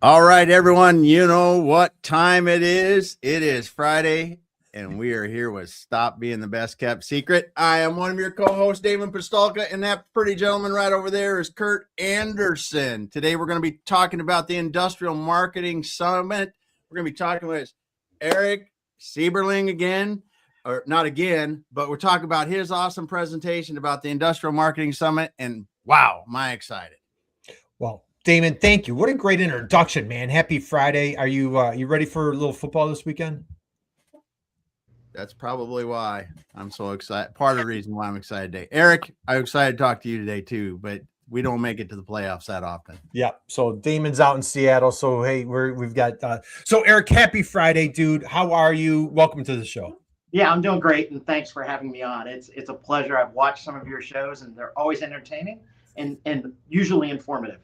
All right, everyone, you know what time it is. It is Friday, and we are here with Stop Being the Best Kept Secret. I am one of your co-hosts, David Pistolka, and that pretty gentleman right over there is Kurt Anderson. Today, we're going to be talking about the Industrial Marketing Summit. We're going to be talking with Eric Seiberling again, or not again, but we're talking about his awesome presentation about the Industrial Marketing Summit, and wow, am I excited. Well, Damon, thank you. What a great introduction, man. Happy Friday. Are you ready for a little football this weekend? That's probably why I'm so excited. Part of the reason why I'm excited today. Eric, I'm excited to talk to you today too, but we don't make it to the playoffs that often. Yeah. So Damon's out in Seattle. So hey, we've got so Eric, happy Friday, dude. How are you? Welcome to the show. Yeah, I'm doing great, and thanks for having me on. It's a pleasure. I've watched some of your shows, and they're always entertaining and usually informative.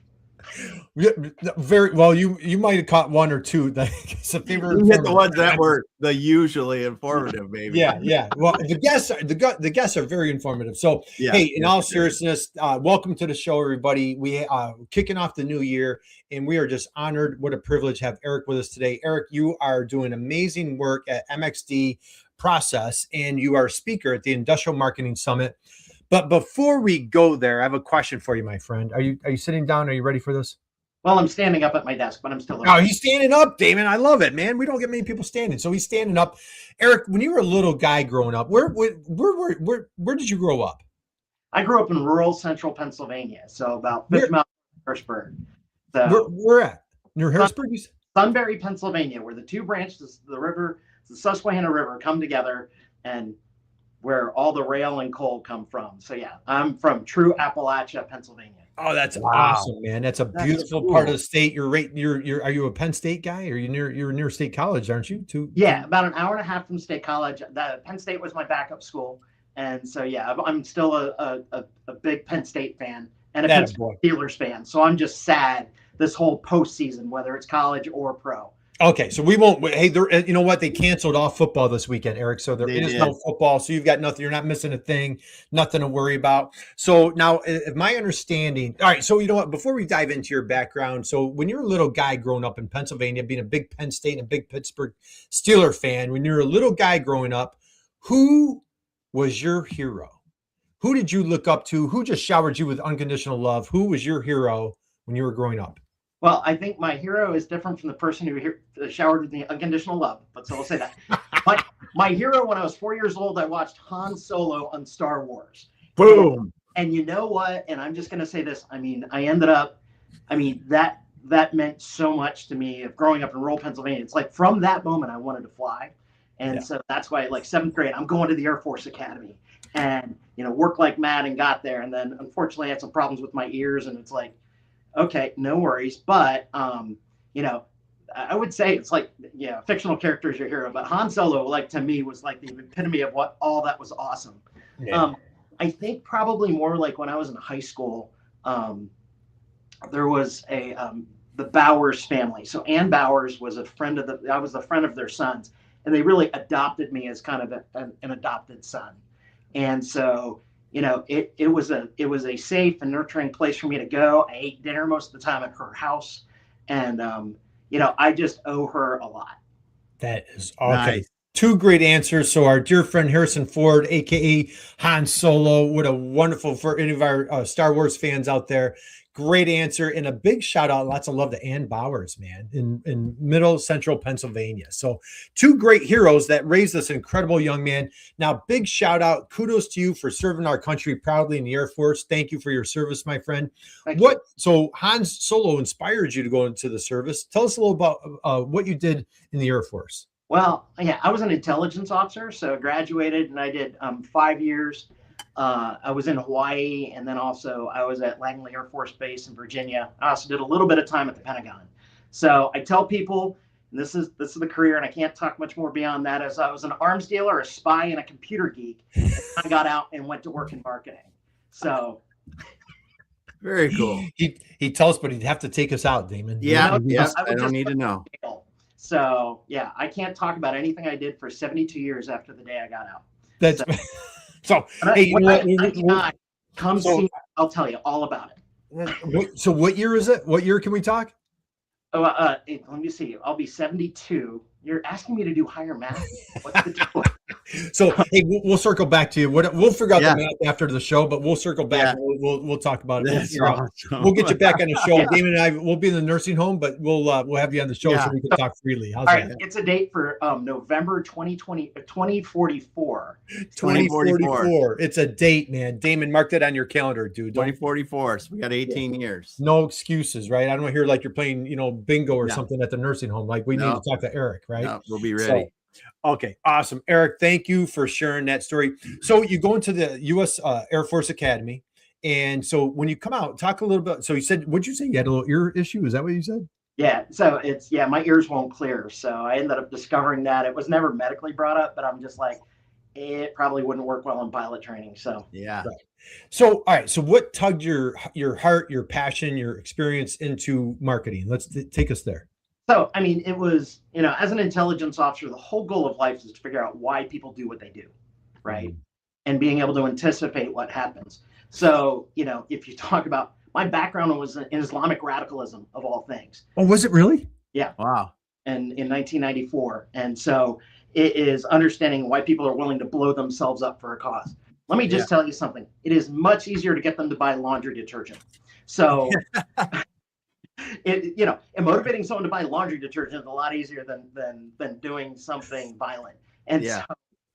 Yeah, very well. You might have caught one or two. That's a favorite. You hit the ones that were the usually informative, maybe. Yeah. Well, the guests are very informative. So Yeah, hey, in all seriousness, welcome to the show, everybody. We kicking off the new year, and we are just honored. What a privilege to have Eric with us today. Eric, you are doing amazing work at MXD Process, and you are a speaker at the Industrial Marketing Summit. But before we go there, I have a question for you, my friend. Are you sitting down? Are you ready for this? Well, I'm standing up at my desk, but I'm still. Oh, he's standing up, Damon. I love it, man. We don't get many people standing, so he's standing up. Eric, when you were a little guy growing up, where did you grow up? I grew up in rural central Pennsylvania, so about 50 miles from Harrisburg. So where at? Near Harrisburg? Sunbury, Pennsylvania, where the two branches of the river, the Susquehanna River, come together, and where all the rail and coal come from. So yeah, I'm from true Appalachia, Pennsylvania. Oh, that's awesome, man. That's a beautiful part of the state. Are you a Penn State guy? Or you're near State College, aren't you? Yeah, about an hour and a half from State College. Penn State was my backup school. And so yeah, I'm still a big Penn State fan and a Pittsburgh Steelers fan. So I'm just sad this whole postseason, whether it's college or pro. Okay, so we won't. Hey, you know what? They canceled off football this weekend, Eric. So there is no football. So you've got nothing. You're not missing a thing. Nothing to worry about. So now, my understanding. All right. So you know what? Before we dive into your background, so when you're a little guy growing up in Pennsylvania, being a big Penn State and a big Pittsburgh Steeler fan, when you're a little guy growing up, who was your hero? Who did you look up to? Who just showered you with unconditional love? Who was your hero when you were growing up? Well, I think my hero is different from the person who showered with the unconditional love, but so I'll say that. my hero, when I was 4 years old, I watched Han Solo on Star Wars. Boom. And you know what? And I'm just going to say this. I mean, that meant so much to me of growing up in rural Pennsylvania. It's like from that moment, I wanted to fly. And so that's why, like 7th grade, I'm going to the Air Force Academy and, worked like mad and got there. And then unfortunately I had some problems with my ears, and it's like, okay, no worries. But, I would say it's like, fictional character is your hero. But Han Solo, like, to me, was like the epitome of what all that was awesome. Yeah. I think probably more like when I was in high school, there was the Bowers family. So Ann Bowers was I was a friend of their sons. And they really adopted me as kind of an adopted son. And so, it was a safe and nurturing place for me to go. I ate dinner most of the time at her house, and I just owe her a lot. That is okay. Nice. Two great answers. So our dear friend Harrison Ford, aka Han Solo, what a wonderful, for any of our Star Wars fans out there. Great answer, and a big shout out, lots of love to Ann Bowers, man, in middle central Pennsylvania. So two great heroes that raised this incredible young man. Now, big shout out, kudos to you for serving our country proudly in the Air Force. Thank you for your service, my friend. So Han Solo inspired you to go into the service. Tell us a little about what you did in the Air Force. Well, yeah, I was an intelligence officer, so graduated, and I did 5 years. I was in Hawaii, and then also I was at Langley Air Force Base in Virginia. I also did a little bit of time at the Pentagon. So I tell people, and this is the career, and I can't talk much more beyond that, as I was an arms dealer, a spy, and a computer geek. I got out and went to work in marketing. So very cool. He tells us, but he'd have to take us out, Damon. Yeah, I don't need to know. So yeah, I can't talk about anything I did for 72 years after the day I got out. That's so. Hey, come see me, I'll tell you all about it. So what year is it? What year can we talk? Oh, let me see. I'll be 72. You're asking me to do higher math? What's the deal? So hey, we'll circle back to you. We'll figure out Yeah. the math after the show, but we'll circle back. Yeah. And we'll talk about it. That's We'll awesome. get you back on the show. Yeah. Damon and I will be in the nursing home, but we'll have you on the show Yeah. so we can talk freely. How's All right, that? it's a date for November 2044. 2044. It's a date, man. Damon, mark that on your calendar, dude. 2044. So we got 18 years. No excuses, right? I don't hear like you're playing, bingo or No. something at the nursing home. Like we need to talk to Eric, right? No, we'll be ready. Okay, awesome. Eric, thank you for sharing that story. So you go into the U.S. Air Force Academy. And so when you come out, talk a little bit. So you said, what'd you say? You had a little ear issue? Is that what you said? Yeah, so my ears won't clear. So I ended up discovering that. It was never medically brought up, but I'm just like, it probably wouldn't work well in pilot training. So yeah. Right. So, all right. So what tugged your heart, your passion, your experience into marketing? Let's take us there. So, I mean, it was, as an intelligence officer, the whole goal of life is to figure out why people do what they do, right? Mm-hmm. And being able to anticipate what happens. So, if you talk about, my background was in Islamic radicalism of all things. Oh, was it really? Yeah. Wow. And in 1994. And so it is understanding why people are willing to blow themselves up for a cause. Let me just tell you something. It is much easier to get them to buy laundry detergent. So and motivating someone to buy laundry detergent is a lot easier than doing something violent. And so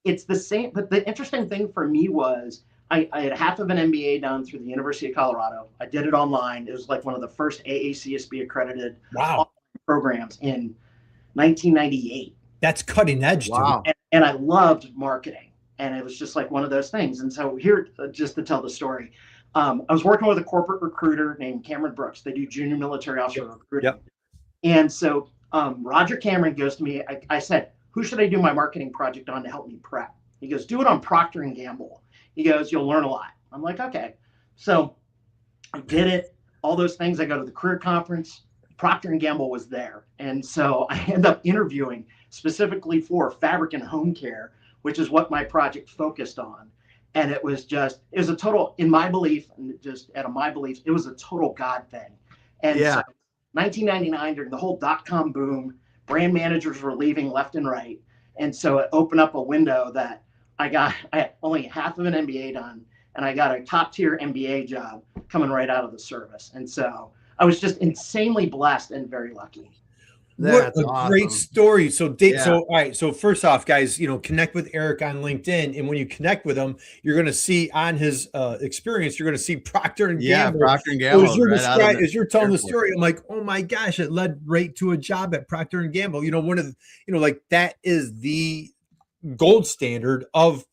it's the same. But the interesting thing for me was I had half of an MBA done through the University of Colorado. I did it online. It was like one of the first AACSB accredited programs in 1998. That's cutting edge. Wow. And I loved marketing. And it was just like one of those things. And so here, just to tell the story, I was working with a corporate recruiter named Cameron Brooks. They do junior military officer recruiting. Yep. And so Roger Cameron goes to me. I said, who should I do my marketing project on to help me prep? He goes, do it on Procter & Gamble. He goes, you'll learn a lot. I'm like, okay. So I did it. All those things. I go to the career conference. Procter & Gamble was there. And so I end up interviewing specifically for fabric and home care, which is what my project focused on. And it was a total, in my belief, and just out of my belief, it was a total God thing. And so 1999, during the whole dot-com boom, brand managers were leaving left and right. And so it opened up a window that I had only half of an MBA done, and I got a top tier MBA job coming right out of the service. And so I was just insanely blessed and very lucky. What a great story. So, all right. So first off, guys, connect with Eric on LinkedIn. And when you connect with him, you're going to see on his experience, you're going to see Procter & Gamble. Yeah, Procter & Gamble. As you're telling the story, I'm like, oh my gosh, it led right to a job at Procter & Gamble. One of the, like that is the gold standard of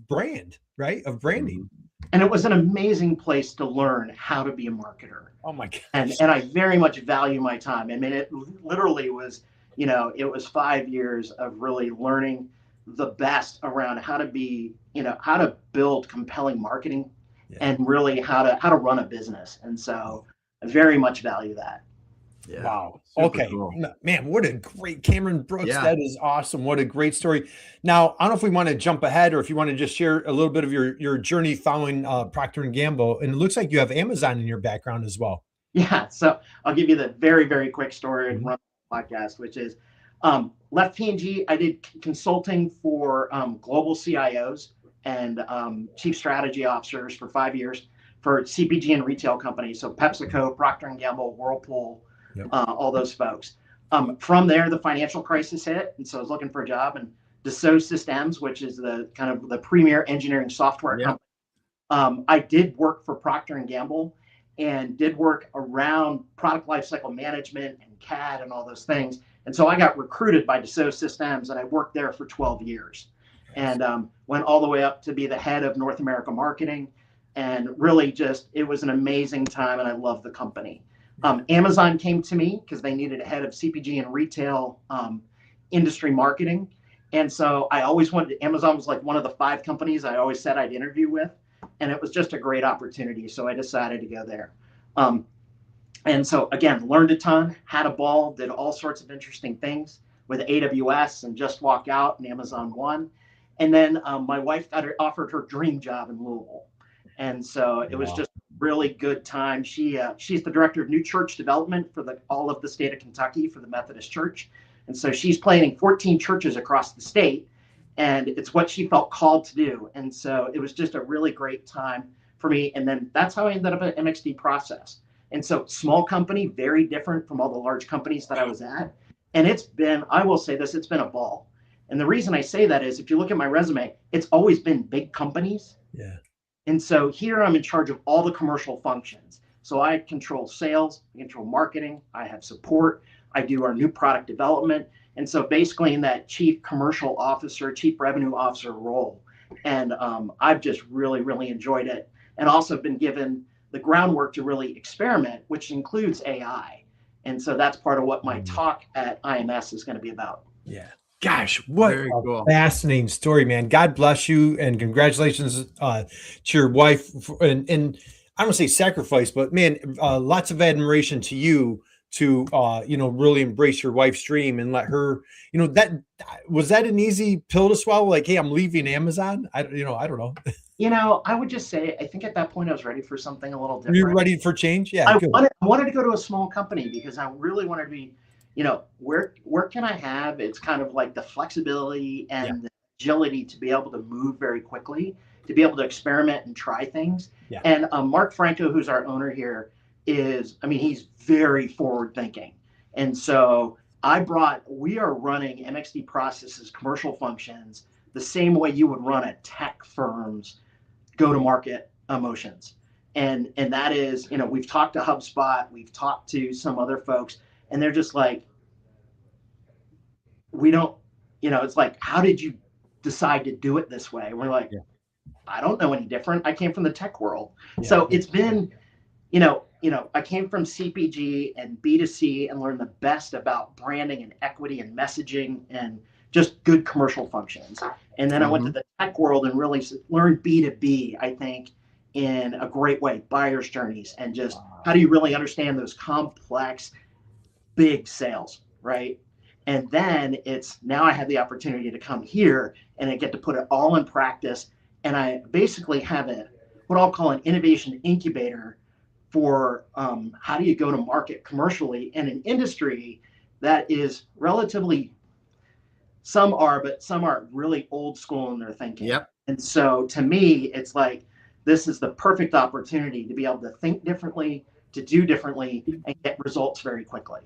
brand, right? Of branding. And it was an amazing place to learn how to be a marketer. Oh my gosh. And I very much value my time. I mean, it literally was, it was 5 years of really learning the best around how to be, how to build compelling marketing and really how to run a business. And so I very much value that. Yeah. Wow. Super Okay. cool. Man, what a great Cameron Brooks. Yeah. That is awesome. What a great story. Now, I don't know if we want to jump ahead or if you want to just share a little bit of your journey following Procter & Gamble. And it looks like you have Amazon in your background as well. Yeah. So I'll give you the very, very quick story and run the podcast, which is left P&G. I did consulting for global CIOs and chief strategy officers for 5 years for CPG and retail companies. So PepsiCo, Procter & Gamble, Whirlpool, all those folks. From there, the financial crisis hit. And so I was looking for a job, and Dassault Systems, which is the kind of the premier engineering software company. I did work for Procter & Gamble and did work around product lifecycle management and CAD and all those things. And so I got recruited by Dassault Systems, and I worked there for 12 years and went all the way up to be the head of North America marketing. And really it was an amazing time, and I love the company. Amazon came to me because they needed a head of CPG and retail industry marketing. And so I always Amazon was like one of the 5 companies I always said I'd interview with. And it was just a great opportunity. So I decided to go there. And so, again, learned a ton, had a ball, did all sorts of interesting things with AWS and Just Walk Out and Amazon One. And then my wife offered her dream job in Louisville. And so it was just really good time. She's the director of new church development for all of the state of Kentucky for the Methodist Church. And so she's planning 14 churches across the state, and it's what she felt called to do. And so it was just a really great time for me. And then that's how I ended up at MXD Process. And so small company, very different from all the large companies that I was at. And it's been, I will say this, it's been a ball. And the reason I say that is if you look at my resume, it's always been big companies. Yeah. And so here I'm in charge of all the commercial functions. So I control sales, I control marketing, I have support, I do our new product development. And so basically in that chief commercial officer, chief revenue officer role. And I've just really, really enjoyed it. And also been given the groundwork to really experiment, which includes AI. And so that's part of what my talk at IMS is going to be about. Yeah. Gosh, what Very a cool. fascinating story, man. God bless you and congratulations to your wife. And I don't say sacrifice, but man, lots of admiration to you to, really embrace your wife's dream and let her, that was that an easy pill to swallow? Like, hey, I'm leaving Amazon. I don't know. I would just say, I think at that point I was ready for something a little different. You're ready for change? Yeah. I wanted to go to a small company because I really wanted to be, where can I have, it's kind of like the flexibility and the agility to be able to move very quickly, to be able to experiment and try things. Yeah. And Mark Franco, who's our owner here, he's very forward thinking. And so we are running MXD Processes commercial functions the same way you would run a tech firm's go-to-market motions. And that is, we've talked to HubSpot, we've talked to some other folks, and they're just like, we don't, it's like, how did you decide to do it this way? And we're like, I don't know any different. I came from the tech world. Yeah. So it's been, I came from CPG and B2C and learned the best about branding and equity and messaging and just good commercial functions. And then I went to the tech world and really learned B2B, I think, in a great way, buyer's journeys, and just how do you really understand those complex, big sales, right? And then now I have the opportunity to come here and I get to put it all in practice. And I basically have what I'll call an innovation incubator for how do you go to market commercially in an industry that is relatively, some are really old school in their thinking. Yep. And so to me, it's like, this is the perfect opportunity to be able to think differently, to do differently, and get results very quickly.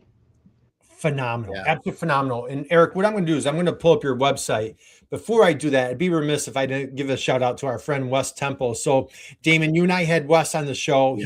Phenomenal. Yeah. Absolutely phenomenal. And Eric, what I'm going to do is I'm going to pull up your website. Before I do that, I'd be remiss if I didn't give a shout out to our friend Wes Temple. So Damon, you and I had Wes on the show. Yeah.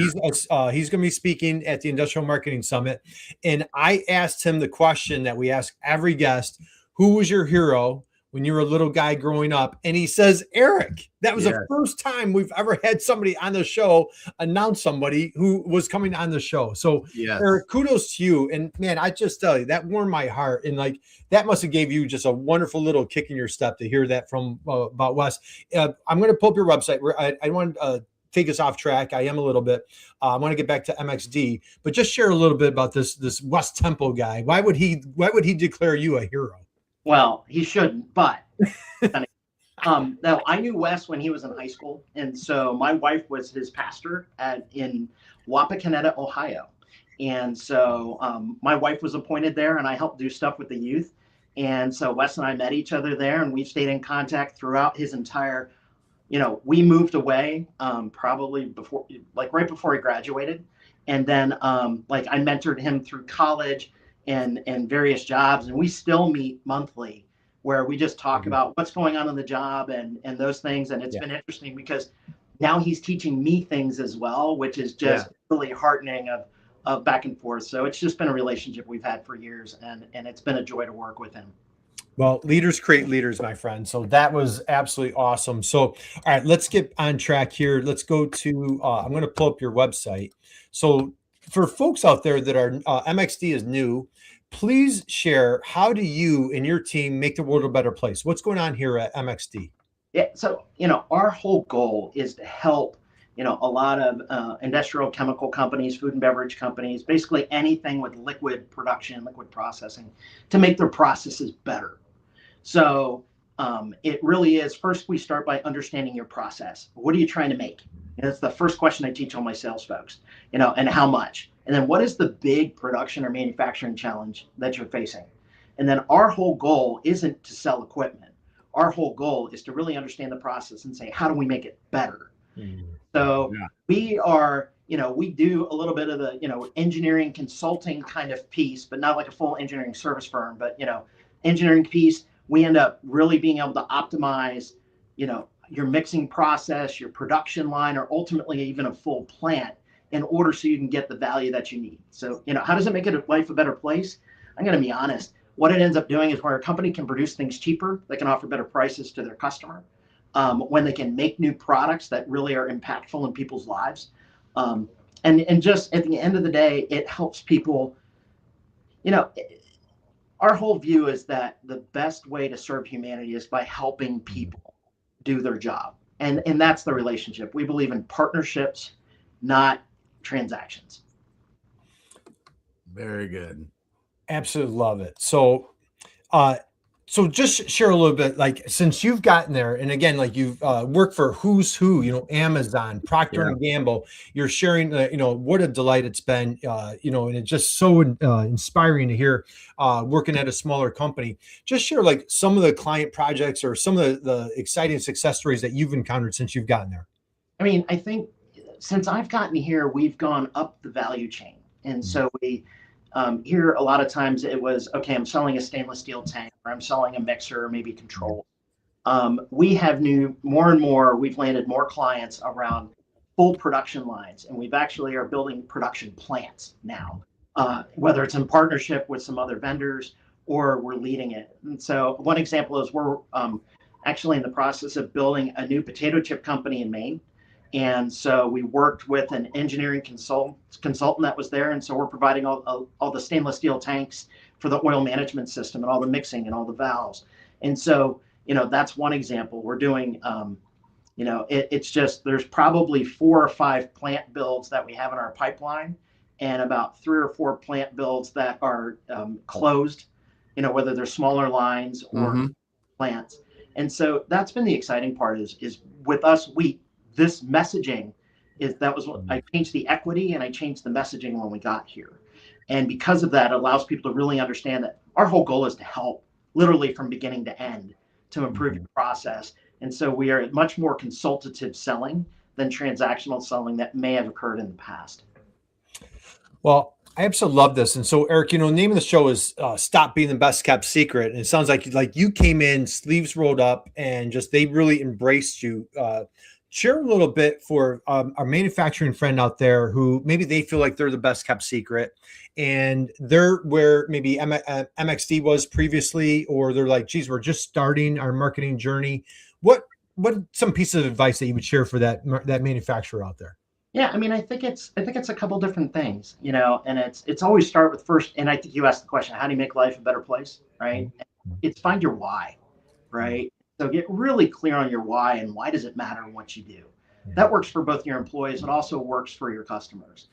He's going to be speaking at the Industrial Marketing Summit. And I asked him the question that we ask every guest: who was your hero when you were a little guy growing up? And he says, Eric. That was the first time we've ever had somebody on the show announce somebody who was coming on the show. So Eric, kudos to you. And man, I just tell you, that warmed my heart. And like, that must have gave you just a wonderful little kick in your step to hear that from about Wes. I'm going to pull up your website where I want to take us off track. I am a little bit. I want to get back to MXD, but just share a little bit about this Wes Temple guy. Why would he declare you a hero? Well, he shouldn't, but now I knew Wes when he was in high school. And so my wife was his pastor in Wapakoneta, Ohio. And so my wife was appointed there and I helped do stuff with the youth. And so Wes and I met each other there and we've stayed in contact throughout his entire, we moved away probably right before he graduated. And then I mentored him through college and various jobs, and we still meet monthly where we just talk about what's going on in the job and those things. And it's been interesting because now he's teaching me things as well, which is just really heartening of back and forth. So it's just been a relationship we've had for years, and it's been a joy to work with him. Well, leaders create leaders, my friend. So that was absolutely awesome. So, all right, let's get on track here. Let's go to, I'm going to pull up your website. So for folks out there that are MXD is new, please share, how do you and your team make the world a better place? What's going on here at MXD? Yeah, so, our whole goal is to help, a lot of industrial chemical companies, food and beverage companies, basically anything with liquid production, liquid processing, to make their processes better. So it really is, first we start by understanding your process. What are you trying to make? And it's the first question I teach all my sales folks, and how much? And then what is the big production or manufacturing challenge that you're facing? And then our whole goal isn't to sell equipment. Our whole goal is to really understand the process and say, how do we make it better? So Yeah. we are, we do a little bit of the, engineering consulting kind of piece, but not like a full engineering service firm, but, engineering piece. We end up really being able to optimize, your mixing process, your production line, or ultimately even a full plant in order so you can get the value that you need. So, how does it make life a better place? I'm going to be honest. What it ends up doing is where a company can produce things cheaper, they can offer better prices to their customer. When they can make new products that really are impactful in people's lives. And just at the end of the day, it helps people, our whole view is that the best way to serve humanity is by helping people do their job. And that's the relationship. We believe in partnerships, not transactions. Very good. Absolutely love it. So just share a little bit, like, since you've gotten there, and again, like, you've worked for who's who, Amazon, Procter and Gamble. You're sharing, what a delight it's been, and it's just so inspiring to hear working at a smaller company. Just share, like, some of the client projects or some of the exciting success stories that you've encountered since you've gotten there. I mean, I think since I've gotten here, we've gone up the value chain. And so here, a lot of times it was, okay, I'm selling a stainless steel tank, or I'm selling a mixer, or maybe control. We have more and more, we've landed more clients around full production lines, and we've actually are building production plants now, whether it's in partnership with some other vendors or we're leading it. And so one example is we're actually in the process of building a new potato chip company in Maine. And so we worked with an engineering consultant that was there. And so we're providing all the stainless steel tanks for the oil management system and all the mixing and all the valves. And so, that's one example. We're doing, it's just, there's probably 4 or 5 plant builds that we have in our pipeline, and about 3 or 4 plant builds that are closed, whether they're smaller lines or plants. And so that's been the exciting part is with us, this messaging was what I changed the equity, and I changed the messaging when we got here. And because of that, it allows people to really understand that our whole goal is to help literally from beginning to end to improve your process. And so we are much more consultative selling than transactional selling that may have occurred in the past. Well, I absolutely love this. And so, Eric, the name of the show is Stop Being the Best Kept Secret. And it sounds like you came in, sleeves rolled up, and just they really embraced you. Share a little bit for our manufacturing friend out there who maybe they feel like they're the best kept secret, and they're where maybe MXD was previously, or they're like, geez, we're just starting our marketing journey. What some piece of advice that you would share for that manufacturer out there? Yeah, I mean, I think it's a couple different things, and it's always start with first. And I think you asked the question, how do you make life a better place, right? It's find your why, right? So get really clear on your why, and why does it matter what you do. That works for both your employees. It also works for your customers.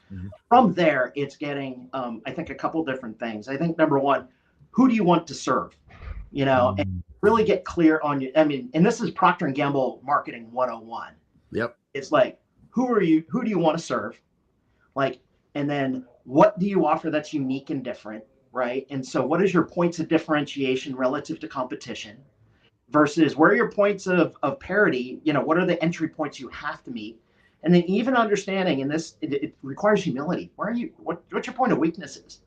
From there, it's getting, I think, a couple different things. I think number one, who do you want to serve? And really get clear on you. I mean, and this is Procter and Gamble Marketing 101. Yep. It's like, who do you want to serve? And then what do you offer that's unique and different, right? And so what is your points of differentiation relative to competition? Versus where are your points of parity? What are the entry points you have to meet? And then even understanding, and this, it requires humility. What's your point of weaknesses?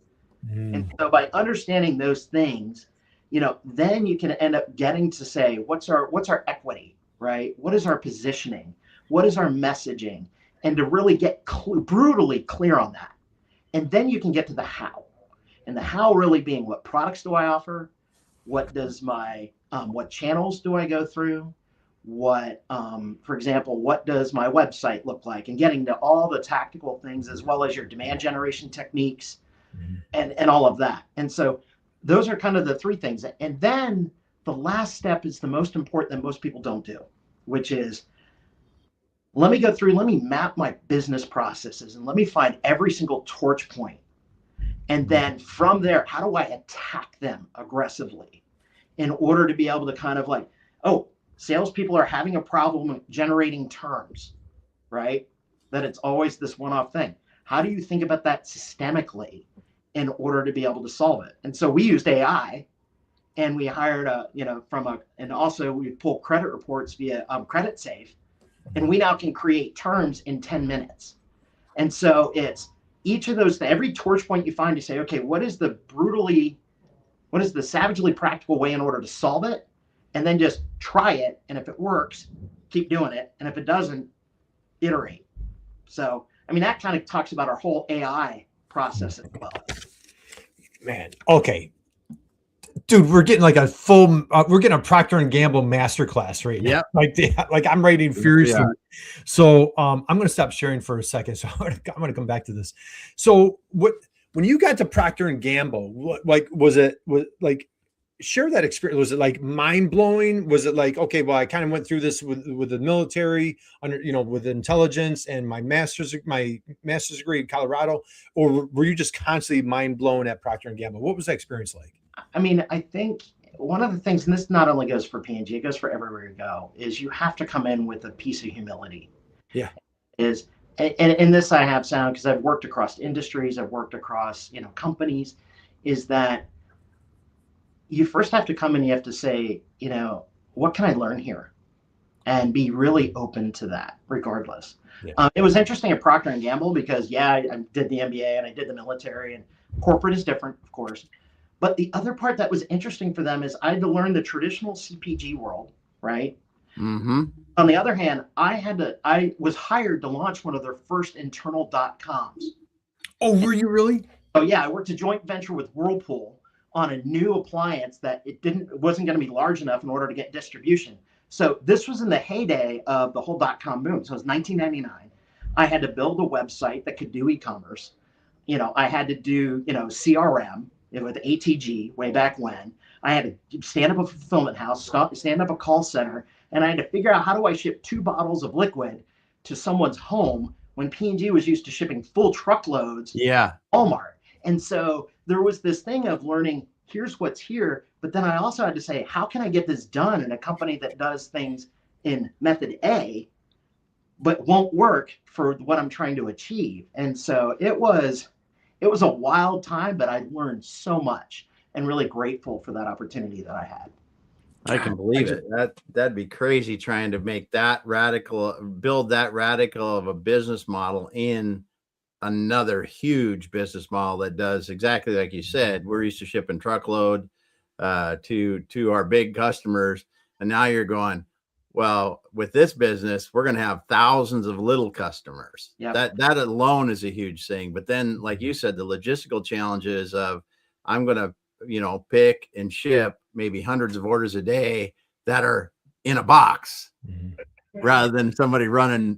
And so by understanding those things, then you can end up getting to say, what's our equity, right? What is our positioning? What is our messaging? And to really get brutally clear on that. And then you can get to the how. And the how really being, what products do I offer? What does what channels do I go through? For example, what does my website look like? And getting to all the tactical things, as well as your demand generation techniques and all of that. And so those are kind of the 3 things. And then the last step is the most important that most people don't do, which is, let me map my business processes, and let me find every single torch point. And then from there, how do I attack them aggressively in order to be able to kind of like, salespeople are having a problem generating terms, right? That it's always this one-off thing. How do you think about that systemically in order to be able to solve it? And so we used AI, and we hired and also we pull credit reports via Credit Safe, and we now can create terms in 10 minutes. And so it's each of those, every torch point you find, you say, okay, what is the savagely practical way in order to solve it? And then just try it. And if it works, keep doing it. And if it doesn't, iterate. So, I mean, that kind of talks about our whole AI process as well. Man. Okay. Dude, we're getting like a full, we're getting a Procter and Gamble masterclass right now. Yep. Like I'm writing furiously. Yeah. So I'm going to stop sharing for a second. So I'm going to come back to this. So when you got to Procter and Gamble, was it share that experience? Was it like mind blowing? Was it like, okay, well, I kind of went through this with the military with intelligence and my master's degree in Colorado, or were you just constantly mind blown at Procter and Gamble? What was that experience like? I mean, I think one of the things, and this not only goes for P&G, it goes for everywhere you go, is you have to come in with a piece of humility. Yeah. And this I have sound because I've worked across industries, I've worked across, companies, is that you first have to come and you have to say, what can I learn here? And be really open to that regardless. Yeah. It was interesting at Procter & Gamble because, I did the MBA and I did the military, and corporate is different, of course. But the other part that was interesting for them is I had to learn the traditional CPG world, right? Mm-hmm. On the other hand, I was hired to launch one of their first internal .coms. Oh, were you really? Oh yeah, I worked a joint venture with Whirlpool on a new appliance that it wasn't going to be large enough in order to get distribution. So this was in the heyday of the whole .com boom. So it was 1999. I had to build a website that could do e-commerce. I had to do, CRM with ATG way back when. I had to stand up a fulfillment house, stand up a call center, and I had to figure out how do I ship 2 bottles of liquid to someone's home when P&G was used to shipping full truckloads. Yeah. Walmart. And so there was this thing of learning, here's what's here, but then I also had to say, how can I get this done in a company that does things in method A, but won't work for what I'm trying to achieve? And so it was a wild time, but I learned so much and really grateful for that opportunity that I had. I can believe it. That'd be crazy trying to make build that radical of a business model in another huge business model that does exactly like you said. We're used to shipping truckload to our big customers, and now you're going, well, with this business, we're going to have thousands of little customers. Yep. That alone is a huge thing. But then, like you said, the logistical challenges of I'm going to, pick and ship maybe hundreds of orders a day that are in a box rather than somebody running,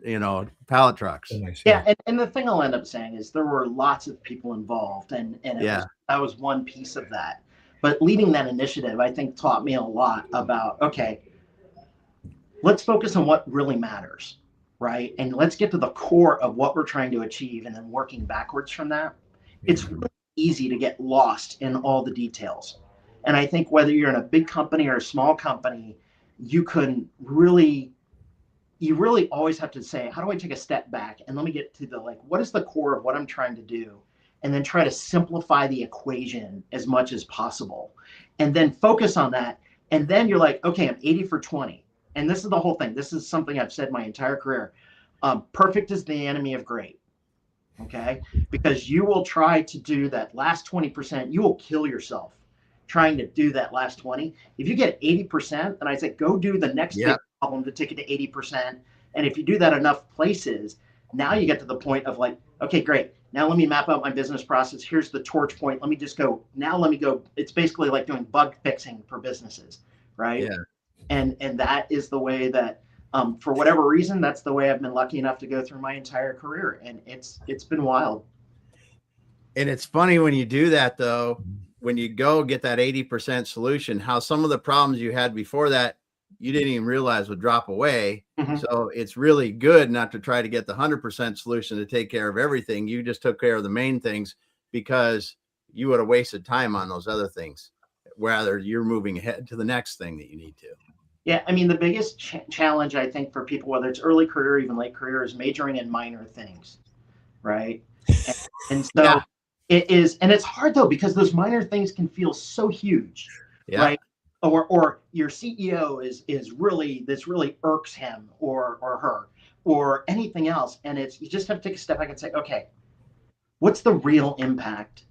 pallet trucks. Yeah. And the thing I'll end up saying is there were lots of people involved, and that was one piece of that. But leading that initiative, I think, taught me a lot about, okay, let's focus on what really matters, right? And let's get to the core of what we're trying to achieve, and then working backwards from that. It's really easy to get lost in all the details. And I think whether you're in a big company or a small company, you really always have to say, how do I take a step back and let me get to what is the core of what I'm trying to do? And then try to simplify the equation as much as possible. And then focus on that. And then you're like, okay, I'm 80 for 20. And this is the whole thing. This is something I've said my entire career. Perfect is the enemy of great. Okay? Because you will try to do that last 20%. You will kill yourself trying to do that last 20. If you get 80%, then I say, go do the next big problem to take it to 80%. And if you do that enough places, now you get to the point of okay, great. Now let me map out my business process. Here's the torch point. Let me go. It's basically like doing bug fixing for businesses, right? Yeah. And that is the way that, for whatever reason, that's the way I've been lucky enough to go through my entire career. And it's been wild. And it's funny when you do that, though, when you go get that 80% solution, how some of the problems you had before that, you didn't even realize would drop away. Mm-hmm. So it's really good not to try to get the 100% solution to take care of everything. You just took care of the main things because you would have wasted time on those other things, rather you're moving ahead to the next thing that you need to. Yeah, I mean, the biggest challenge I think for people, whether it's early career or even late career, is majoring in minor things, right? And so Yeah. it is, and it's hard though because those minor things can feel so huge, Yeah. right? Or your CEO is really, this really irks him or her or anything else, and it's, you just have to take a step back and say, okay, what's the real impact,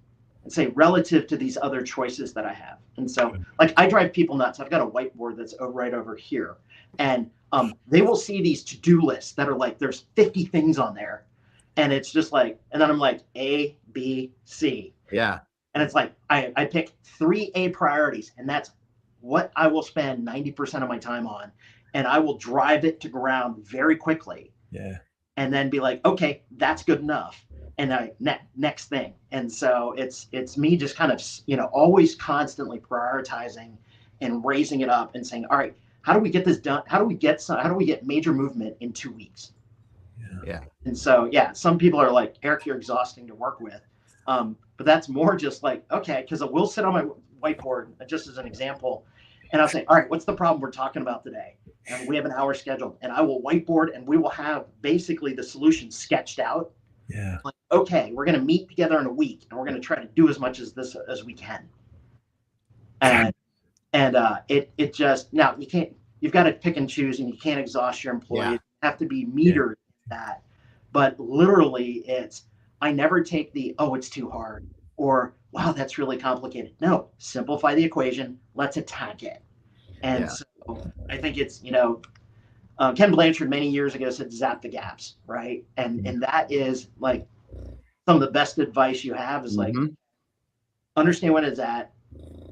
and say relative to these other choices that I have. And so, like, I drive people nuts. I've got a whiteboard that's right over here, and they will see these to-do lists that are like, there's 50 things on there, and it's just like, and then I'm like, A, B, C, Yeah. and it's like I pick 3 A priorities, and that's what I will spend 90% of my time on, and I will drive it to ground very quickly. Yeah. And then be like, okay, that's good enough. And next thing. And so it's me just kind of, always constantly prioritizing and raising it up and saying, all right, how do we get this done? How do we get major movement in 2 weeks? Yeah. And so, yeah, some people are like, Eric, you're exhausting to work with. But that's more just like, okay, because we'll sit on my whiteboard, just as an example, and I'll say, all right, what's the problem we're talking about today? And we have an hour scheduled, and I will whiteboard, and we will have basically the solution sketched out. Yeah. Like, okay, we're going to meet together in a week, and we're going to try to do as much as this as we can. And it just, now you've got to pick and choose, and you can't exhaust your employees. Yeah. You have to be metered in that. But literally, I never take the, it's too hard, or wow, that's really complicated. No, simplify the equation. Let's attack it. And so I think it's, Ken Blanchard many years ago said, zap the gaps, right? And that is like some of the best advice you have is like, understand what it's at,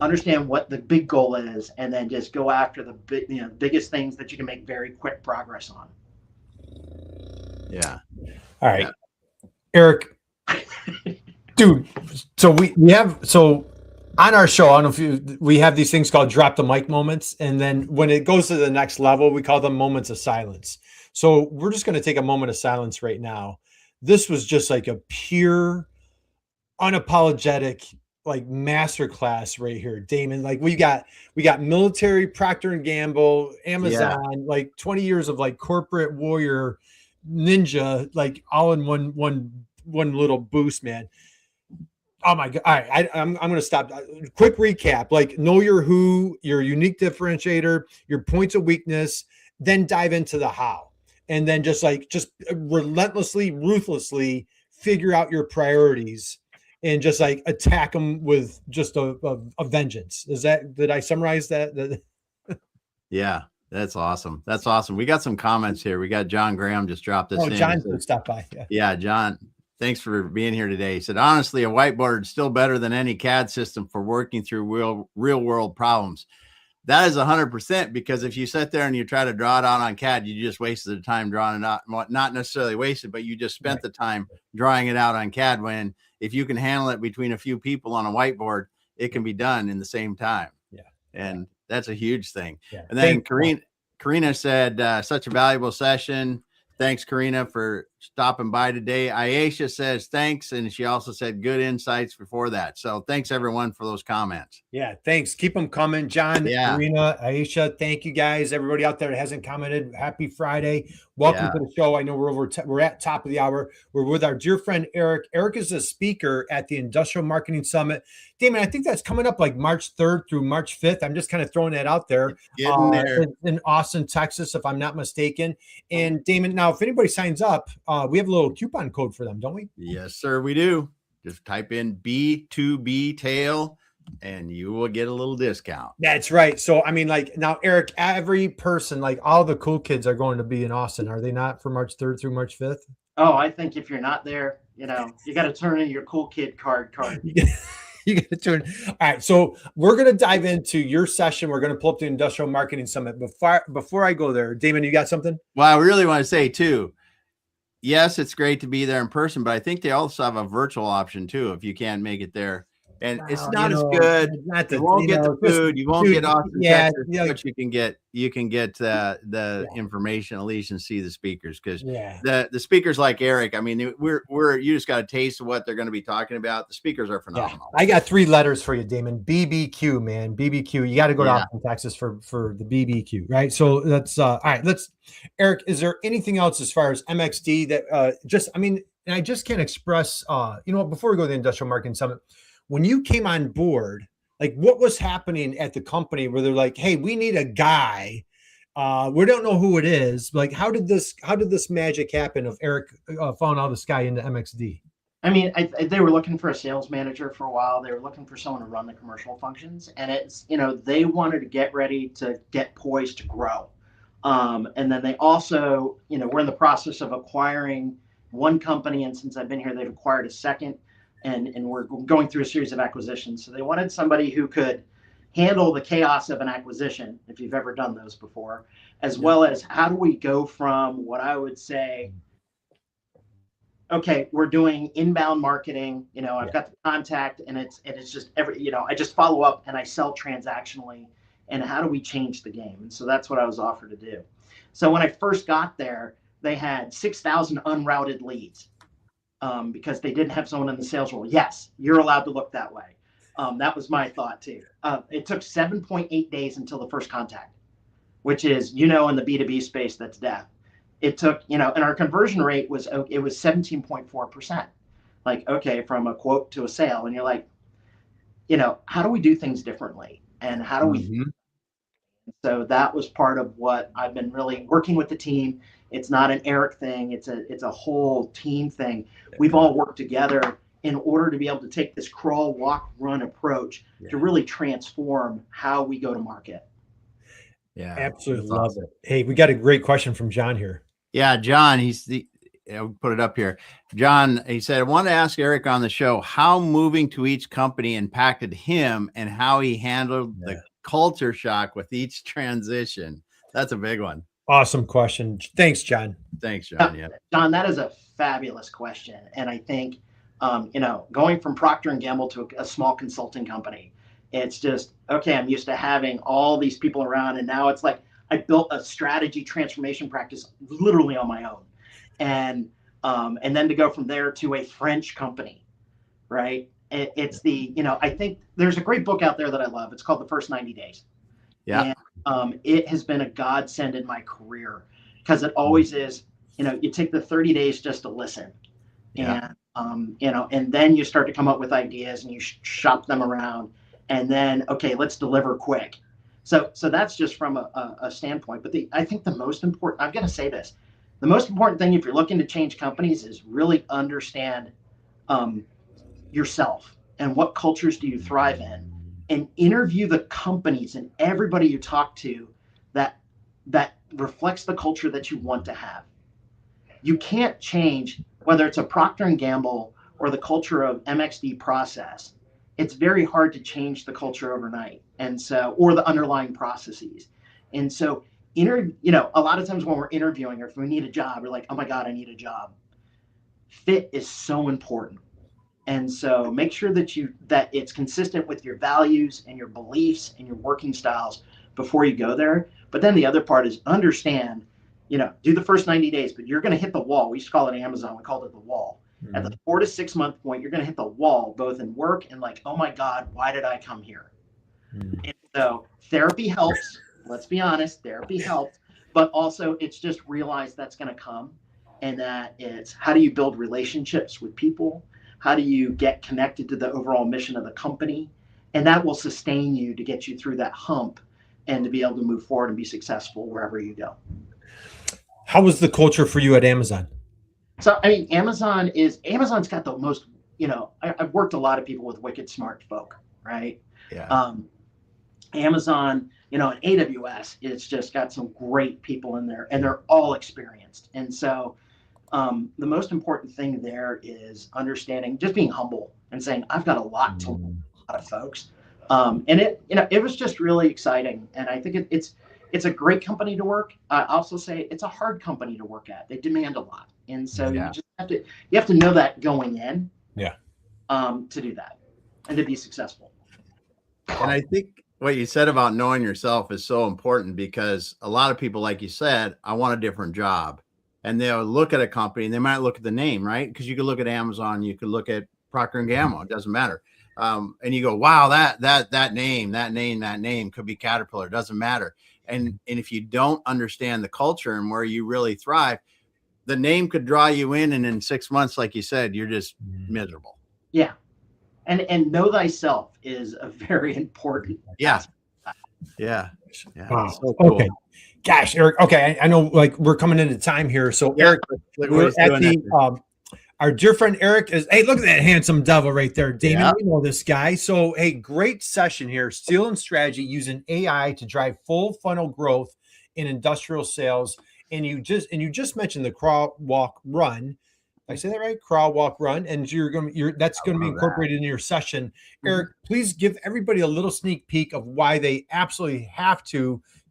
understand what the big goal is, and then just go after the biggest things that you can make very quick progress on. Yeah. All right. Yeah. Eric, dude, so we have, so on our show, I don't know if we have these things called drop the mic moments. And then when it goes to the next level, we call them moments of silence. So we're just going to take a moment of silence right now. This was just like a pure, unapologetic, like masterclass right here, Damon. Like we got military, Procter and Gamble, Amazon, like 20 years of like corporate warrior ninja, like all in one little boost, man. Oh my God. All right. I'm going to stop. Quick recap, like know your who, your unique differentiator, your points of weakness, then dive into the how. And then just relentlessly, ruthlessly figure out your priorities and just like attack them with just a vengeance. Did I summarize that? Yeah, that's awesome. That's awesome. We got some comments here. We got John Graham just dropped this in. John stopped by. Yeah, John. Thanks for being here today. He said, honestly, a whiteboard is still better than any CAD system for working through real world problems. That is 100%, because if you sit there and you try to draw it out on CAD, you just wasted the time drawing it out. Not necessarily wasted, but you just spent the time drawing it out on CAD, when if you can handle it between a few people on a whiteboard, it can be done in the same time. Yeah. And that's a huge thing. Yeah. And then Karina said, such a valuable session. Thanks, Karina, for stopping by today. Aisha says thanks, and she also said good insights before that. So thanks, everyone, for those comments. Yeah, thanks. Keep them coming, John, Karina, Aisha. Thank you, guys. Everybody out there that hasn't commented, happy Friday. Welcome to the show. I know we're at top of the hour. We're with our dear friend Eric. Eric is a speaker at the Industrial Marketing Summit. Damon, I think that's coming up like March 3rd through March 5th. I'm just kind of throwing that out there. In Austin, Texas, if I'm not mistaken. And Damon, now if anybody signs up, we have a little coupon code for them, don't we? Yes, sir, we do. Just type in B2B tail and you will get a little discount. That's right. So, I mean, like now, Eric, every person, like all the cool kids are going to be in Austin. Are they not, for March 3rd through March 5th? Oh, I think if you're not there, you got to turn in your cool kid card. You got to turn. All right. So we're going to dive into your session. We're going to pull up the Industrial Marketing Summit. Before I go there, Damon, you got something? Well, I really want to say too, yes, it's great to be there in person, but I think they also have a virtual option too. If you can't make it there, And it's Well, not as good. not You the, won't get the just, food. You won't dude, get Austin, yeah, Texas, but you can get the Yeah. information at least and see the speakers, because yeah. the speakers like Eric, I mean, we're you just got a taste of what they're going to be talking about. The speakers are Yeah, phenomenal. I got 3 letters for you, Damon. BBQ, man. BBQ. You got to go to Yeah. Austin, Texas for the BBQ, right? So that's all right. Eric, is there anything else as far as MXD that just, I mean, and I just can't express, before we go to the Industrial Marketing Summit, when you came on board, like what was happening at the company where they're like, hey, we need a guy. We don't know who it is. Like, how did this magic happen of Eric falling out of the sky into MXD? I mean, they were looking for a sales manager for a while. They were looking for someone to run the commercial functions, and it's, they wanted to get ready to get poised to grow. And then they also, we're in the process of acquiring one company, and since I've been here, they've acquired a second, and we're going through a series of acquisitions. So they wanted somebody who could handle the chaos of an acquisition, if you've ever done those before, as well as how do we go from what I would say, okay, we're doing inbound marketing, I've got the contact, and it's just I just follow up and I sell transactionally, and how do we change the game? And so that's what I was offered to do. So when I first got there, they had 6,000 unrouted leads, because they didn't have someone in the sales role. Yes, you're allowed to look that way. That was my thought too. It took 7.8 days until the first contact, which is, in the B2B space, that's death. It took, and our conversion rate was 17.4%. Like, okay, from a quote to a sale. And you're like, how do we do things differently? And how do we? So that was part of what I've been really working with the team. It's not an Eric thing. It's a whole team thing. We've all worked together in order to be able to take this crawl, walk, run approach to really transform how we go to market. Yeah, absolutely love it. Hey, we got a great question from John here. Yeah, John, I'll put it up here. John, he said, I want to ask Eric on the show how moving to each company impacted him and how he handled the culture shock with each transition. That's a big one. Awesome question. Thanks, John. Thanks, John. Yeah, John, that is a fabulous question. And I think, going from Procter & Gamble to a small consulting company, it's just, okay, I'm used to having all these people around. And now it's like, I built a strategy transformation practice literally on my own. And then to go from there to a French company, right? It's I think there's a great book out there that I love. It's called The First 90 Days. Yeah. And it has been a godsend in my career, because it always is, you take the 30 days just to listen. Yeah. And, and then you start to come up with ideas and you shop them around, and then, okay, let's deliver quick. So that's just from a standpoint. But I think the most important, I'm going to say this, the most important thing if you're looking to change companies is really understand yourself and what cultures do you thrive in, and interview the companies and everybody you talk to that reflects the culture that you want to have. You can't change, whether it's a Procter & Gamble or the culture of MXD process. It's very hard to change the culture overnight, and so, or the underlying processes. And so, a lot of times when we're interviewing, or if we need a job, we're like, oh my God, I need a job. Fit is so important. And so make sure that it's consistent with your values and your beliefs and your working styles before you go there. But then the other part is understand, do the first 90 days, but you're going to hit the wall. We used to call it Amazon. We called it the wall. At the 4 to 6 month point, you're going to hit the wall, both in work and like, oh my God, why did I come here? And so therapy helps. Let's be honest, therapy helps. But also it's just realize that's going to come, and that it's how do you build relationships with people? How do you get connected to the overall mission of the company? And that will sustain you to get you through that hump and to be able to move forward and be successful wherever you go. How was the culture for you at Amazon? So, I mean, Amazon's got the most, I've worked a lot of people with wicked smart folk, right? Yeah. Amazon, and AWS, it's just got some great people in there, and they're all experienced. And so the most important thing there is understanding, just being humble and saying, I've got a lot to learn, a lot of folks. And it was just really exciting. And I think it's a great company to work. I also say it's a hard company to work at. They demand a lot. And so you just have to know that going in, to do that. and to be successful. And I think what you said about knowing yourself is so important, because a lot of people, like you said, I want a different job. And they'll look at a company and they might look at the name, right? Because you could look at Amazon, you could look at Procter and Gamble, it doesn't matter. And you go, wow, that name could be Caterpillar, doesn't matter. And if you don't understand the culture and where you really thrive, the name could draw you in, and in 6 months, like you said, you're just miserable. Yeah. And know thyself is a very important aspect. Yeah. Wow. So cool. Okay. Gosh, Eric. Okay. I know, like, we're coming into time here. So Eric, we're at the, our dear friend Eric is, hey, look at that handsome devil right there. Damon, we know this guy. So, hey, great session here. Steel and strategy using AI to drive full funnel growth in industrial sales. And you just mentioned the crawl, walk, run. I say that right? Crawl, walk, run, and that's going to be incorporated in your session. Eric, please give everybody a little sneak peek of why they absolutely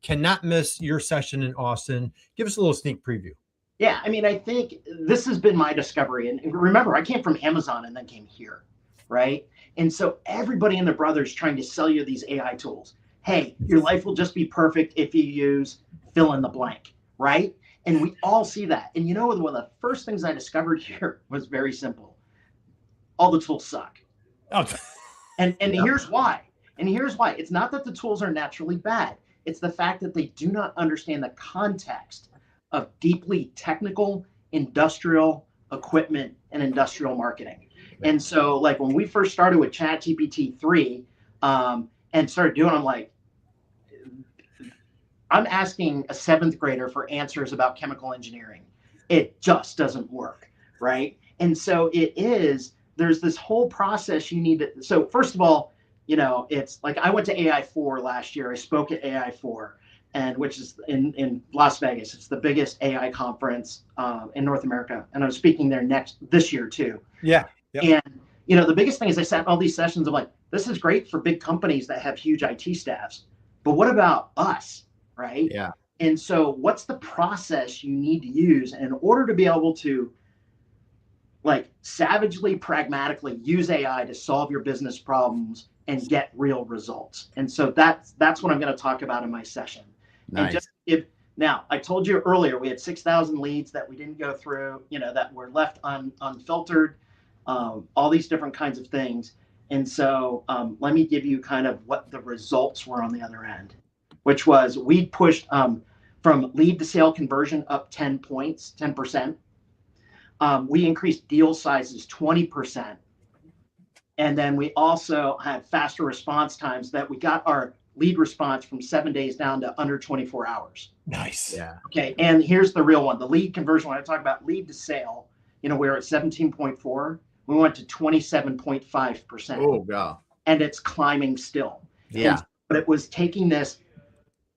cannot miss your session in Austin. Give us a little sneak preview. Yeah, I mean, I think this has been my discovery. And remember, I came from Amazon and then came here, right? And so everybody and their brother's trying to sell you these AI tools. Hey, your life will just be perfect if you use fill in the blank, right? And we all see that. And you know, one of the first things I discovered here was very simple. All the tools suck. Oh. And here's why. It's not that the tools are naturally bad. It's the fact that they do not understand the context of deeply technical industrial equipment and industrial marketing. And so, like, when we first started with ChatGPT 3 and started doing, I'm asking a 7th grader for answers about chemical engineering. It just doesn't work, right? And so there's this whole process you need to, so first of all, you know, it's like I went to AI4 last year. I spoke at AI4, and which is in Las Vegas. It's the biggest AI conference in North America. And I'm speaking there this year too. Yeah. Yep. And, you know, the biggest thing is I sat in all these sessions. I'm like, this is great for big companies that have huge IT staffs, but what about us? Right? Yeah. And so what's the process you need to use in order to be able to, like, savagely, pragmatically use AI to solve your business problems and get real results? And so that's what I'm going to talk about in my session. Nice. And now, I told you earlier, we had 6,000 leads that we didn't go through, you know, that were left unfiltered, all these different kinds of things. And so let me give you kind of what the results were on the other end, which was we pushed from lead to sale conversion up 10%. We increased deal sizes 20%. And then we also had faster response times, that we got our lead response from 7 days down to under 24 hours. Nice. Yeah. Okay. And here's the real one. The lead conversion, when I talk about lead to sale, you know, we're at 17.4. We went to 27.5%. Oh, God. And it's climbing still. Yeah. But it was taking this,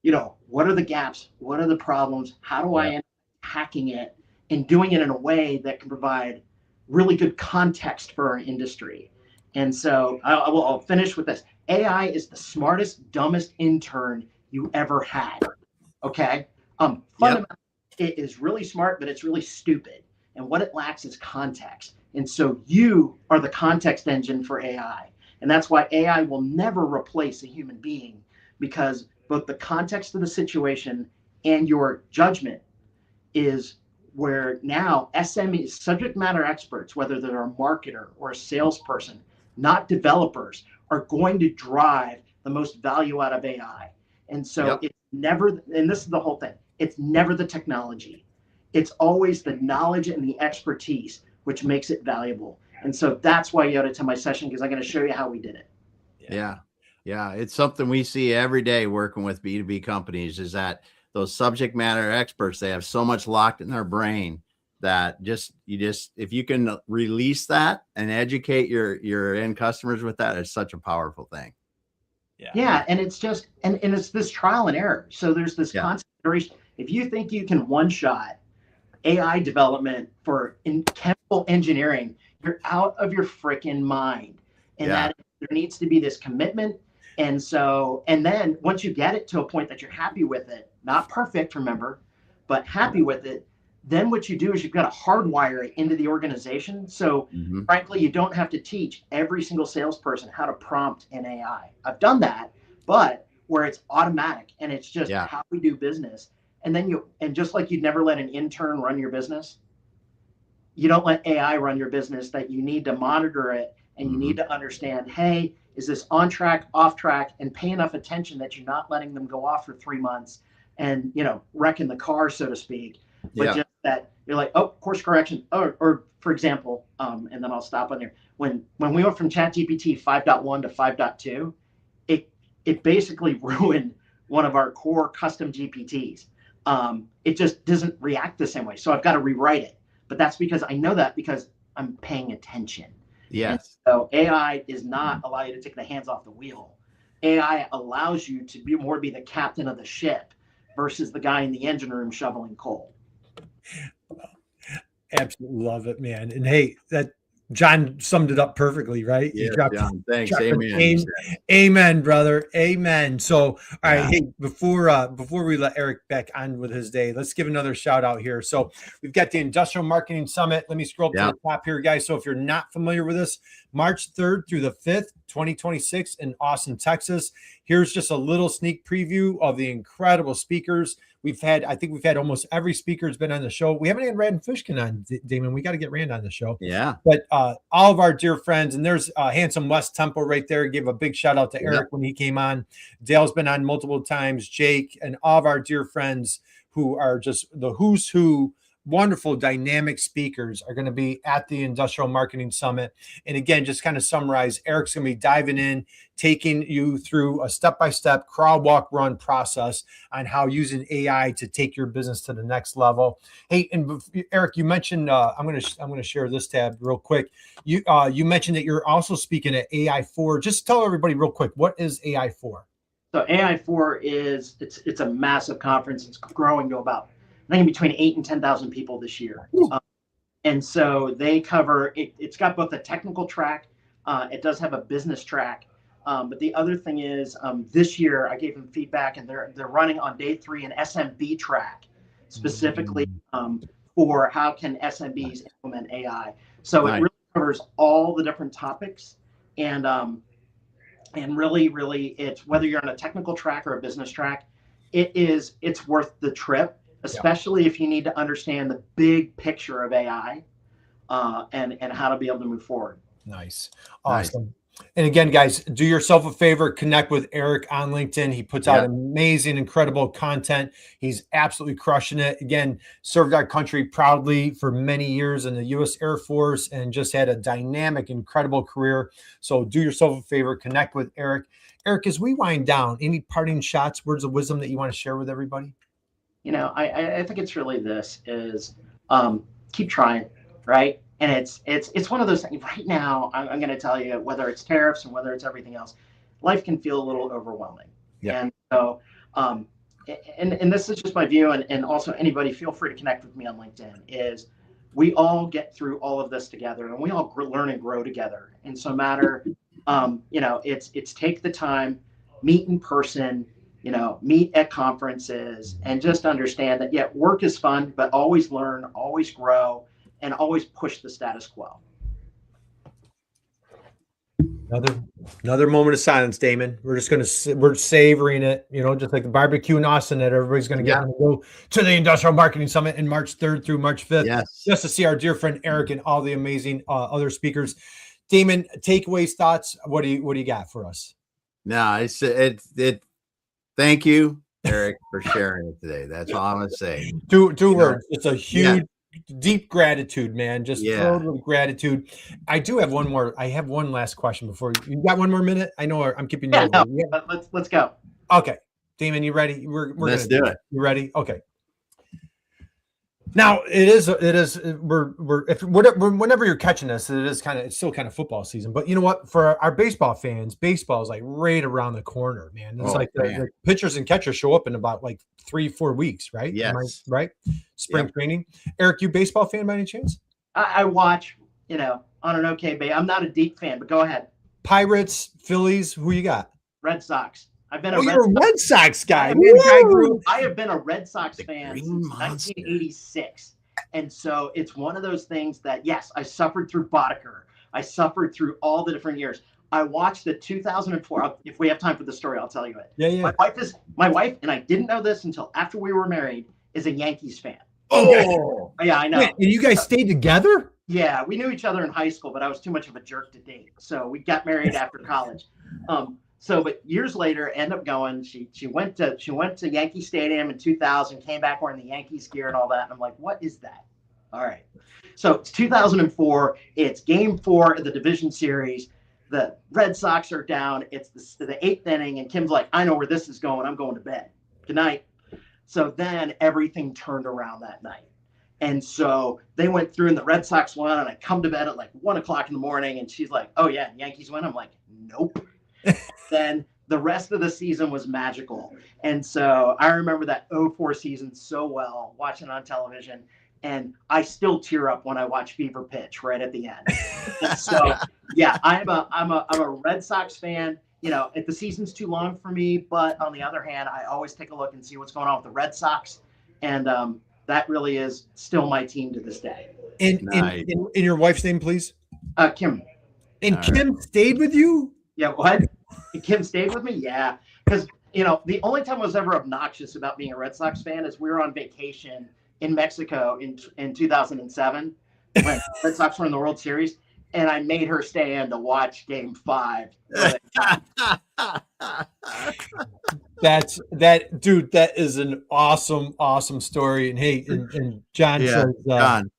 you know, what are the gaps? What are the problems? How do I end up hacking it and doing it in a way that can provide really good context for our industry? And so I'll finish with this. AI is the smartest, dumbest intern you ever had. Okay. Fundamentally, it is really smart, but it's really stupid. And what it lacks is context. And so you are the context engine for AI. And that's why AI will never replace a human being, because both the context of the situation and your judgment is where now SMEs, subject matter experts, whether they're a marketer or a salesperson, not developers, are going to drive the most value out of AI. And so it's never, and this is the whole thing, it's never the technology. It's always the knowledge and the expertise which makes it valuable. And so that's why you got to attend my session, because I'm going to show you how we did it. Yeah. Yeah. It's something we see every day working with B2B companies, is that those subject matter experts, they have so much locked in their brain that if you can release that and educate your end customers with that, it's such a powerful thing. Yeah. And it's just, and it's this trial and error. So there's this constant iteration. If you think you can one-shot AI development for chemical engineering, you're out of your freaking mind. And that there needs to be this commitment. And so, and then once you get it to a point that you're happy with it, not perfect, remember, but happy with it, then what you do is you've got to hardwire it into the organization. So frankly, you don't have to teach every single salesperson how to prompt an AI. I've done that, but where it's automatic and it's just how we do business. And then just like you'd never let an intern run your business, you don't let AI run your business, that you need to monitor it and you need to understand, hey, is this on track, off track, and pay enough attention that you're not letting them go off for 3 months and, wrecking the car, so to speak. But just that you're like, oh, course correction. Or for example, and then I'll stop on there. When we went from ChatGPT 5.1 to 5.2, it basically ruined one of our core custom GPTs. It just doesn't react the same way. So I've got to rewrite it. But that's because I know that because I'm paying attention. Yes. And so AI does not allow you to take the hands off the wheel. AI allows you to be the captain of the ship versus the guy in the engine room shoveling coal. Absolutely love it, man. And hey, that John summed it up perfectly, right? Yeah, John. Thanks. Amen. Amen, brother. Amen. So, all right, hey, before we let Eric back on with his day, let's give another shout out here. So we've got the Industrial Marketing Summit. Let me scroll up to the top here, guys. So if you're not familiar with this, March 3rd through the 5th, 2026 in Austin, Texas. Here's just a little sneak preview of the incredible speakers. I think we've had almost every speaker has been on the show. We haven't had Rand Fishkin on, Damon. We got to get Rand on the show. Yeah. But all of our dear friends, and there's Handsome West Temple right there. Give a big shout out to Eric when he came on. Dale's been on multiple times, Jake, and all of our dear friends who are just the who's who. Wonderful dynamic speakers are going to be at the Industrial Marketing Summit. And again, just kind of summarize, Eric's going to be diving in, taking you through a step-by-step crawl, walk, run process on how using AI to take your business to the next level. Hey, and Eric, you mentioned, I'm going to share this tab real quick. You mentioned that you're also speaking at AI4. Just tell everybody real quick, what is AI4? So AI4 it's a massive conference. It's growing to about, I think, between 8,000 and 10,000 people this year. And so they cover, it's got both a technical track, it does have a business track. But the other thing is, this year I gave them feedback, and they're running on day 3 an SMB track, specifically for how can SMBs implement AI. So it really covers all the different topics, and really it's whether you're on a technical track or a business track, it's worth the trip. Especially if you need to understand the big picture of AI and how to be able to move forward. Nice. Awesome. And again, guys, do yourself a favor, connect with Eric on LinkedIn. He puts out amazing, incredible content. He's absolutely crushing it. Again, served our country proudly for many years in the U.S. Air Force and just had a dynamic, incredible career. So do yourself a favor, connect with Eric. Eric, as we wind down, any parting shots, words of wisdom that you want to share with everybody? I think it's really this is keep trying, right? And it's one of those things right now. I'm going to tell you, whether it's tariffs and whether it's everything else, life can feel a little overwhelming. Yeah. And so, and this is just my view, and also anybody feel free to connect with me on LinkedIn, is we all get through all of this together and we all learn and grow together. And so matter, it's take the time, meet in person, meet at conferences, and just understand that, work is fun, but always learn, always grow, and always push the status quo. Another moment of silence, Damon. We're savoring it, just like the barbecue in Austin that everybody's going to get to go to the Industrial Marketing Summit in March 3rd through March 5th, just to see our dear friend Eric and all the amazing other speakers. Damon, takeaways, thoughts. What do you got for us? No, thank you, Eric, for sharing it today. That's all I'm going to say. Two words. It's a huge, deep gratitude, man. Just filled with gratitude. I do have one more. I have one last question before you got 1 more minute. I know I'm keeping you. Let's go. Okay, Damon, you ready? Let's do it. You ready? Okay. Now whenever you're catching this, it's still kind of football season. But you know what? For our baseball fans, baseball is like right around the corner, man. It's the pitchers and catchers show up in about like 3-4 weeks, right? Yes. Right? Spring training. Eric, you baseball fan by any chance? I watch, on an okay base. I'm not a deep fan, but go ahead. Pirates, Phillies, who you got? Red Sox. I've been you're a Red Sox guy. I have been a Red Sox fan since 1986. And so it's one of those things that, yes, I suffered through Boddicker. I suffered through all the different years. I watched the 2004. If we have time for the story, I'll tell you it. Yeah. My wife, and I didn't know this until after we were married, is a Yankees fan. Oh, yeah, I know. Wait, and you guys stayed together? Yeah, we knew each other in high school, but I was too much of a jerk to date. So we got married after college. But years later, ended up going. She went to Yankee Stadium in 2000. Came back wearing the Yankees gear and all that. And I'm like, what is that? All right. So it's 2004. It's Game 4 of the division series. The Red Sox are down. It's the 8th inning, and Kim's like, I know where this is going. I'm going to bed. Good night. So then everything turned around that night. And so they went through and the Red Sox won, and I come to bed at like 1 o'clock in the morning, and she's like, oh yeah, Yankees win. I'm like, nope. Then the rest of the season was magical. And so I remember that 04 season so well, watching it on television, and I still tear up when I watch Fever Pitch right at the end. And so yeah, I'm a Red Sox fan. You know, if the season's too long for me, but on the other hand, I always take a look and see what's going on with the Red Sox. And that really is still my team to this day. And in your wife's name, please? Kim. And Kim stayed with you? Yeah, what? Kim stayed with me? Yeah. Because, you know, the only time I was ever obnoxious about being a Red Sox fan is we were on vacation in Mexico in 2007 when the Red Sox were in the World Series. And I made her stay in to watch Game 5. That is an awesome story. And hey, and John says, John,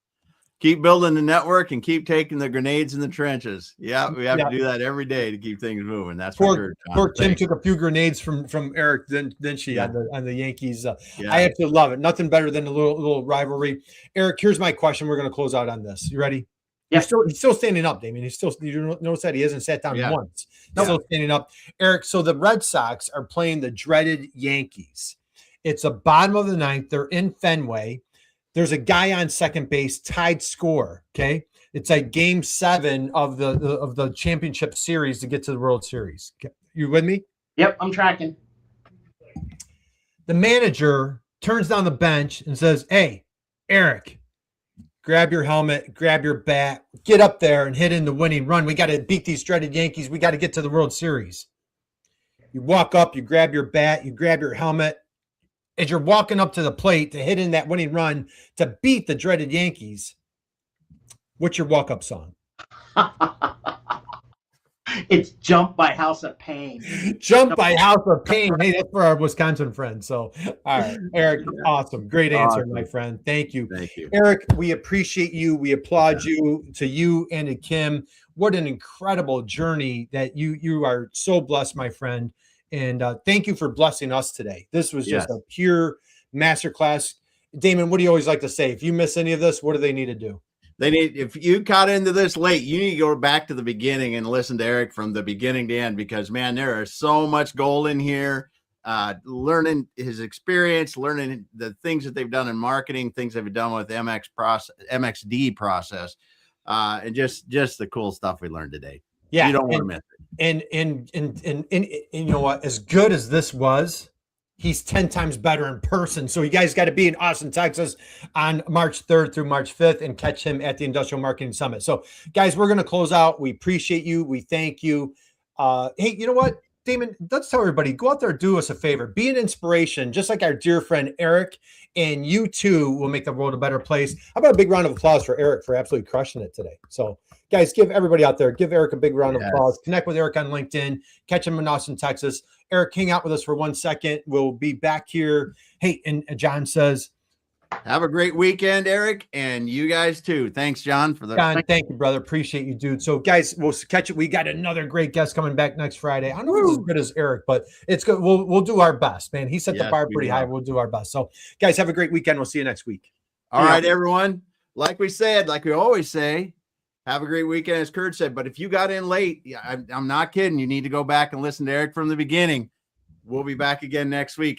keep building the network and keep taking the grenades in the trenches. Yeah, we have to do that every day to keep things moving. That's for sure. Poor Kim took a few grenades from Eric, then she on the Yankees. I absolutely love it. Nothing better than a little rivalry. Eric, here's my question. We're going to close out on this. You ready? Yeah. He's still standing up, Damien. You notice that he hasn't sat down once. He's still standing up. Eric, so the Red Sox are playing the dreaded Yankees. It's a bottom of the ninth. They're in Fenway. There's a guy on second base, tied score. Okay. It's like Game 7 of the championship series to get to the World Series. You with me? Yep, I'm tracking. The manager turns down the bench and says, hey, Eric, grab your helmet, grab your bat, get up there and hit in the winning run. We got to beat these dreaded Yankees. We got to get to the World Series. You walk up, you grab your bat, you grab your helmet. As you're walking up to the plate to hit in that winning run to beat the dreaded Yankees, what's your walk-up song? It's Jump by House of Pain. Jump by House of Pain. Hey, that's for our Wisconsin friends. So, all right, Eric, awesome. Great answer, my friend. Thank you. Thank you. Eric, we appreciate you. We applaud you, to you and to Kim. What an incredible journey that you are so blessed, my friend. And thank you for blessing us today. This was just a pure masterclass. Damon, what do you always like to say? If you miss any of this, what do they need to do? If you caught into this late, you need to go back to the beginning and listen to Eric from the beginning to end, because man, there is so much gold in here. Learning his experience, learning the things that they've done in marketing, things they've done with MXD process, and just the cool stuff we learned today. Yeah, you don't want to miss it. And you know what? As good as this was, he's 10 times better in person. So you guys got to be in Austin, Texas on March 3rd through March 5th and catch him at the Industrial Marketing Summit. So guys, we're going to close out. We appreciate you. We thank you. Hey, you know what, Damon, let's tell everybody, go out there, do us a favor, be an inspiration, just like our dear friend, Eric, and you too will make the world a better place. How about a big round of applause for Eric for absolutely crushing it today? So guys, give everybody out there, give Eric a big round of applause. Connect with Eric on LinkedIn, catch him in Austin, Texas. Eric, hang out with us for 1 second. We'll be back here. Hey, and John says, have a great weekend, Eric, and you guys too. Thanks, John, for the. John, thank you, brother. Appreciate you, dude. So, guys, we'll catch it. We got another great guest coming back next Friday. I don't know if it's as good as Eric, but it's good. We'll do our best, man. He set the bar pretty high. We'll do our best. So, guys, have a great weekend. We'll see you next week. All right, everyone. Like we said, like we always say, have a great weekend, as Kurt said. But if you got in late, I'm not kidding. You need to go back and listen to Eric from the beginning. We'll be back again next week.